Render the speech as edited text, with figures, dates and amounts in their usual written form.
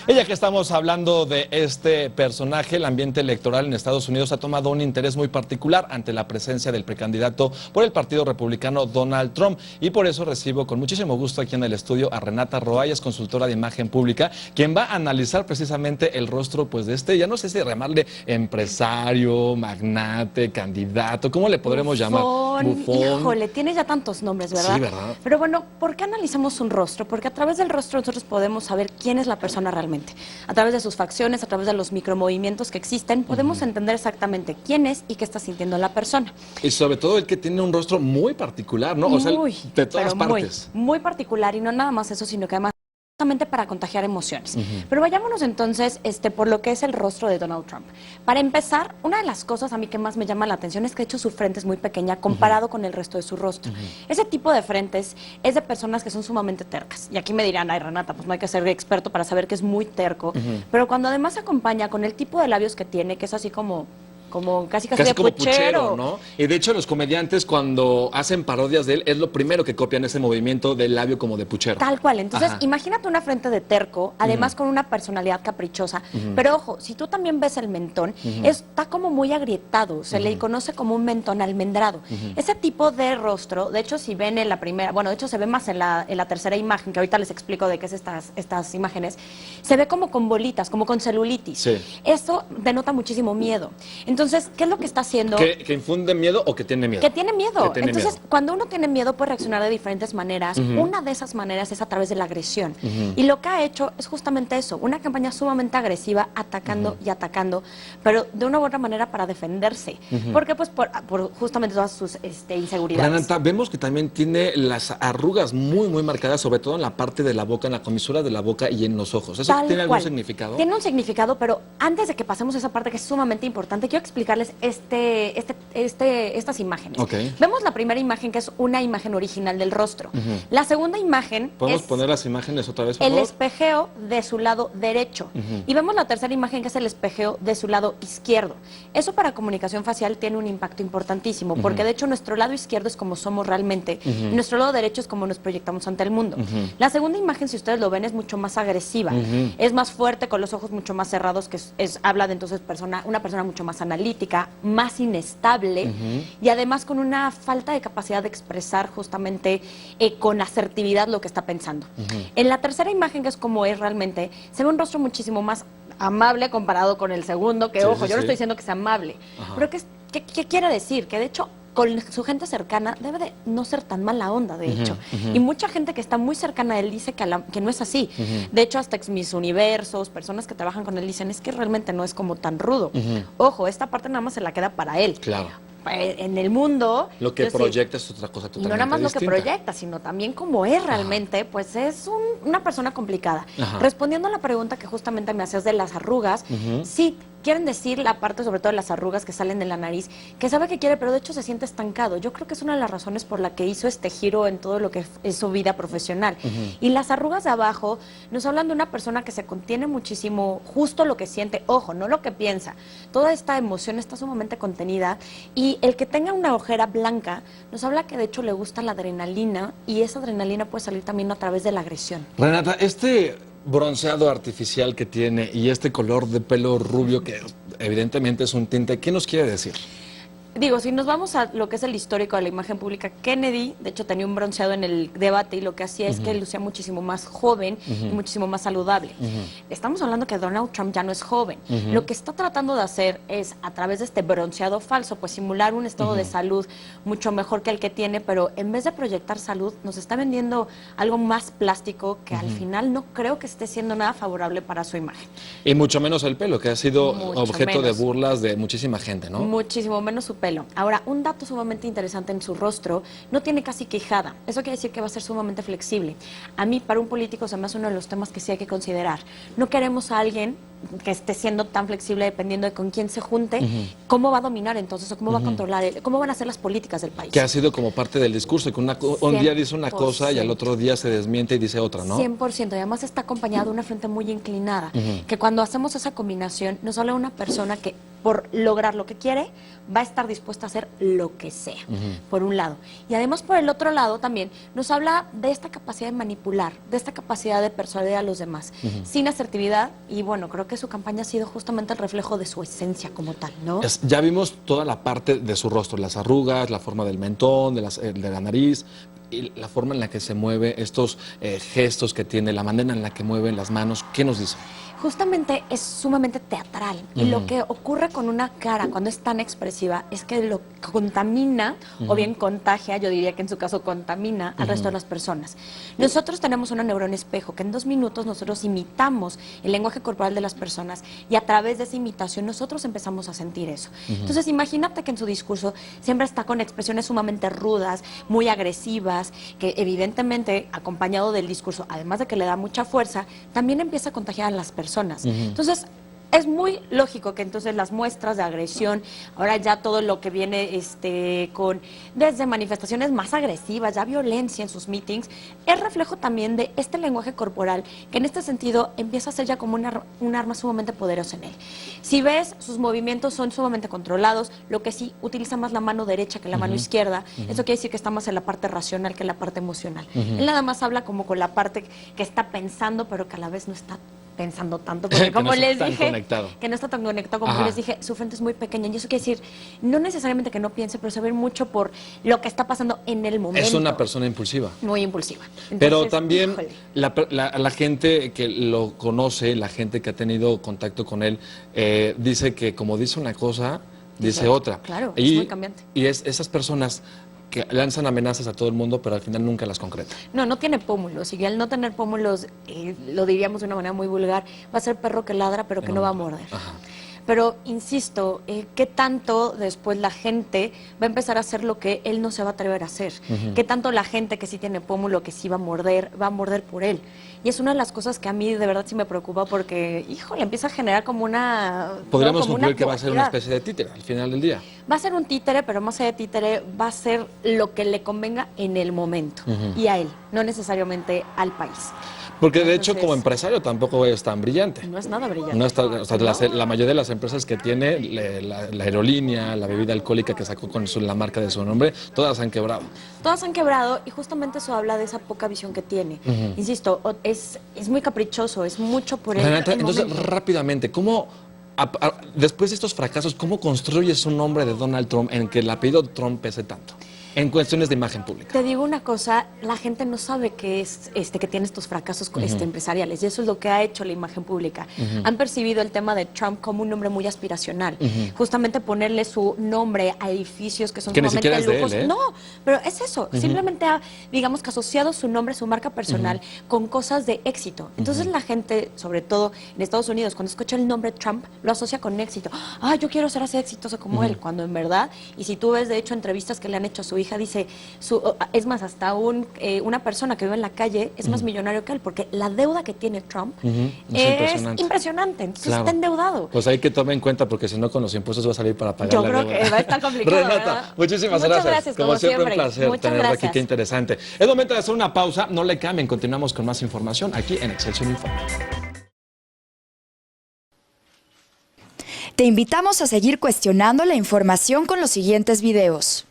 Ya que estamos hablando de este personaje, el ambiente electoral en Estados Unidos ha tomado un interés muy particular ante la presencia del precandidato por el Partido Republicano Donald Trump. Y por eso recibo con muchísimo gusto aquí en el estudio a Renata Roayas, consultora de imagen pública, quien va a analizar precisamente el rostro pues de este, ya no sé si llamarle empresario, magnate, candidato, ¿cómo le podremos llamar? Bufón. Híjole, tiene ya tantos nombres, ¿verdad? Sí, ¿verdad? Pero bueno, ¿por qué analizamos un rostro? Porque a través del rostro nosotros podemos saber quién es la persona realmente. A través de sus facciones, a través de los micromovimientos que existen, podemos entender exactamente quién es y qué está sintiendo la persona. Y sobre todo el que tiene un rostro muy particular, ¿no? O sea, de todas partes. Muy particular, y no nada más eso, sino que además para contagiar emociones. Pero vayámonos entonces por lo que es el rostro de Donald Trump. Para empezar, una de las cosas a mí que más me llama la atención es que de hecho su frente es muy pequeña comparado con el resto de su rostro. Ese tipo de frentes es de personas que son sumamente tercas. Y aquí me dirán, ay Renata, pues no hay que ser experto para saber que es muy terco. Pero cuando además se acompaña con el tipo de labios que tiene, que es así como casi de como puchero, ¿no? Y de hecho los comediantes cuando hacen parodias de él es lo primero que copian, ese movimiento del labio como de puchero. Tal cual. Entonces, imagínate una frente de terco, además con una personalidad caprichosa. Pero ojo, si tú también ves el mentón, está como muy agrietado, se le conoce como un mentón almendrado. Ese tipo de rostro, de hecho, si ven en la primera, bueno, de hecho se ve más en la tercera imagen, que ahorita les explico de qué es estas imágenes, se ve como con bolitas, como con celulitis. Sí. Eso denota muchísimo miedo. Entonces, ¿qué es lo que está haciendo? ¿Que infunde miedo o que tiene miedo? Que tiene miedo. Entonces, miedo. cuando uno tiene miedo puede reaccionar de diferentes maneras. Una de esas maneras es a través de la agresión. Y lo que ha hecho es justamente eso, una campaña sumamente agresiva, atacando y atacando, pero de una u otra manera para defenderse. Porque pues por justamente todas sus inseguridades. Renata, vemos que también tiene las arrugas muy marcadas, sobre todo en la parte de la boca, en la comisura de la boca y en los ojos. ¿Eso tiene algún significado? Tiene un significado, pero antes de que pasemos a esa parte que es sumamente importante, quiero explicarles estas imágenes. Vemos la primera imagen, que es una imagen original del rostro. La segunda imagen ¿Podemos poner las imágenes otra vez, por el favor? espejeo de su lado derecho. Y vemos la tercera imagen, que es el espejeo de su lado izquierdo. Eso para comunicación facial tiene un impacto importantísimo, porque de hecho nuestro lado izquierdo es como somos realmente, y nuestro lado derecho es como nos proyectamos ante el mundo. La segunda imagen, si ustedes lo ven, es mucho más agresiva, es más fuerte, con los ojos mucho más cerrados, que habla de entonces una persona mucho más analítica, más inestable, y además con una falta de capacidad de expresar justamente con asertividad lo que está pensando. En la tercera imagen, que es como es realmente, se ve un rostro muchísimo más amable comparado con el segundo, que ojo, yo no estoy diciendo que sea amable, pero ¿qué quiere decir? Que de hecho con su gente cercana debe de no ser tan mala onda, de hecho. Y mucha gente que está muy cercana a él dice que no es así. De hecho, hasta Miss Universos, personas que trabajan con él dicen, es que realmente no es como tan rudo. Ojo, esta parte nada más se la queda para él. Claro. En el mundo... Lo que proyecta es otra cosa totalmente Y no nada más distinta. lo que proyecta, sino también como es realmente, pues es una persona complicada. Respondiendo a la pregunta que justamente me hacías de las arrugas, sí, quieren decir la parte sobre todo de las arrugas que salen de la nariz, que sabe que quiere, pero de hecho se siente estancado. Yo creo que es una de las razones por la que hizo este giro en todo lo que es su vida profesional. Y las arrugas de abajo nos hablan de una persona que se contiene muchísimo, justo lo que siente, ojo, no lo que piensa. Toda esta emoción está sumamente contenida, y el que tenga una ojera blanca nos habla que de hecho le gusta la adrenalina, y esa adrenalina puede salir también a través de la agresión. Renata, bronceado artificial que tiene y este color de pelo rubio que evidentemente es un tinte, ¿qué nos quiere decir? Digo, si nos vamos a lo que es el histórico de la imagen pública, Kennedy, de hecho, tenía un bronceado en el debate, y lo que hacía es que lucía muchísimo más joven y muchísimo más saludable. Estamos hablando que Donald Trump ya no es joven. Lo que está tratando de hacer es, a través de este bronceado falso, pues simular un estado de salud mucho mejor que el que tiene, pero en vez de proyectar salud, nos está vendiendo algo más plástico que al final no creo que esté siendo nada favorable para su imagen. Y mucho menos el pelo, que ha sido objeto de burlas de muchísima gente, ¿no? Muchísimo menos su pelo. Ahora, un dato sumamente interesante en su rostro, no tiene casi quijada. Eso quiere decir que va a ser sumamente flexible. A mí, para un político, se me hace uno de los temas que sí hay que considerar. No queremos a alguien que esté siendo tan flexible dependiendo de con quién se junte, cómo va a dominar entonces, o cómo va a controlar, cómo van a ser las políticas del país. Que ha sido como parte del discurso, que un día dice una cosa y al otro día se desmiente y dice otra, ¿no? 100%, y además está acompañado de una frente muy inclinada, que cuando hacemos esa combinación nos habla de una persona que por lograr lo que quiere, va a estar dispuesta a hacer lo que sea, por un lado. Y además, por el otro lado, también nos habla de esta capacidad de manipular, de esta capacidad de persuadir a los demás, sin asertividad. Y bueno, creo que su campaña ha sido justamente el reflejo de su esencia como tal, ¿no? Ya vimos toda la parte de su rostro, las arrugas, la forma del mentón, de la nariz, y la forma en la que se mueve, estos gestos que tiene, la manera en la que mueve las manos. ¿Qué nos dice? Justamente es sumamente teatral y lo que ocurre con una cara cuando es tan expresiva es que lo contamina o bien contagia, yo diría que en su caso contamina al resto de las personas. Nosotros tenemos una neurona espejo que en 2 minutos nosotros imitamos el lenguaje corporal de las personas y a través de esa imitación nosotros empezamos a sentir eso. Entonces imagínate que en su discurso siempre está con expresiones sumamente rudas, muy agresivas, que evidentemente acompañado del discurso, además de que le da mucha fuerza, también empieza a contagiar a las personas. Entonces, es muy lógico que entonces las muestras de agresión, ahora ya todo lo que viene con desde manifestaciones más agresivas, ya violencia en sus meetings, es reflejo también de este lenguaje corporal, que en este sentido empieza a ser ya como un arma sumamente poderosa en él. Si ves, sus movimientos son sumamente controlados, lo que sí utiliza más la mano derecha que la mano izquierda, eso quiere decir que está más en la parte racional que en la parte emocional. Él nada más habla como con la parte que está pensando, pero que a la vez no está pensando tanto, porque como les dije, que no está tan conectado, como les dije, su frente es muy pequeña, y eso quiere decir, no necesariamente que no piense, pero saber mucho por lo que está pasando en el momento. Es una persona impulsiva. Muy impulsiva. Entonces, pero también la gente que lo conoce, la gente que ha tenido contacto con él, dice que como dice una cosa, dice otra. Claro, es muy cambiante. Y esas personas que lanzan amenazas a todo el mundo, pero al final nunca las concreta. No tiene pómulos, y al no tener pómulos, lo diríamos de una manera muy vulgar, va a ser perro que ladra, pero que no va a morder. Pero, insisto, ¿qué tanto después la gente va a empezar a hacer lo que él no se va a atrever a hacer? ¿Qué tanto la gente que sí tiene pómulo, que sí va a morder por él? Y es una de las cosas que a mí de verdad sí me preocupa porque, híjole, empieza a generar como una... Podríamos concluir que va a ser una especie de títere al final del día. Va a ser un títere, pero más allá de títere, va a ser lo que le convenga en el momento y a él, no necesariamente al país. Porque de hecho como empresario tampoco es tan brillante. No es nada brillante. No está, o sea, la mayoría de las empresas que tiene, la aerolínea, la bebida alcohólica que sacó con la marca de su nombre, todas han quebrado. Todas han quebrado y justamente eso habla de esa poca visión que tiene. Insisto, es muy caprichoso, es mucho por él. Entonces, rápidamente, ¿cómo... después de estos fracasos, ¿cómo construyes un nombre de Donald Trump en que el apellido Trump pese tanto? En cuestiones de imagen pública. Te digo una cosa, la gente no sabe que tiene estos fracasos empresariales, y eso es lo que ha hecho la imagen pública. Han percibido el tema de Trump como un nombre muy aspiracional. Justamente ponerle su nombre a edificios que son sumamente lujosos. No, pero es eso. Simplemente ha, digamos que asociado su nombre, su marca personal con cosas de éxito. Entonces la gente, sobre todo en Estados Unidos, cuando escucha el nombre Trump, lo asocia con éxito. Ah, yo quiero ser así exitoso como él, cuando en verdad, y si tú ves de hecho entrevistas que le han hecho a su hija, dice, es más, hasta una persona que vive en la calle es más millonario que él, porque la deuda que tiene Trump es impresionante. Entonces está endeudado. Pues hay que tomar en cuenta, porque si no, con los impuestos va a salir para pagar la deuda. Yo creo que va a estar complicado. Renata, muchísimas gracias. Como siempre, un placer tenerla aquí, qué interesante. Es momento de hacer una pausa, no le cambien, continuamos con más información aquí en Excelsior Informa. Te invitamos a seguir cuestionando la información con los siguientes videos.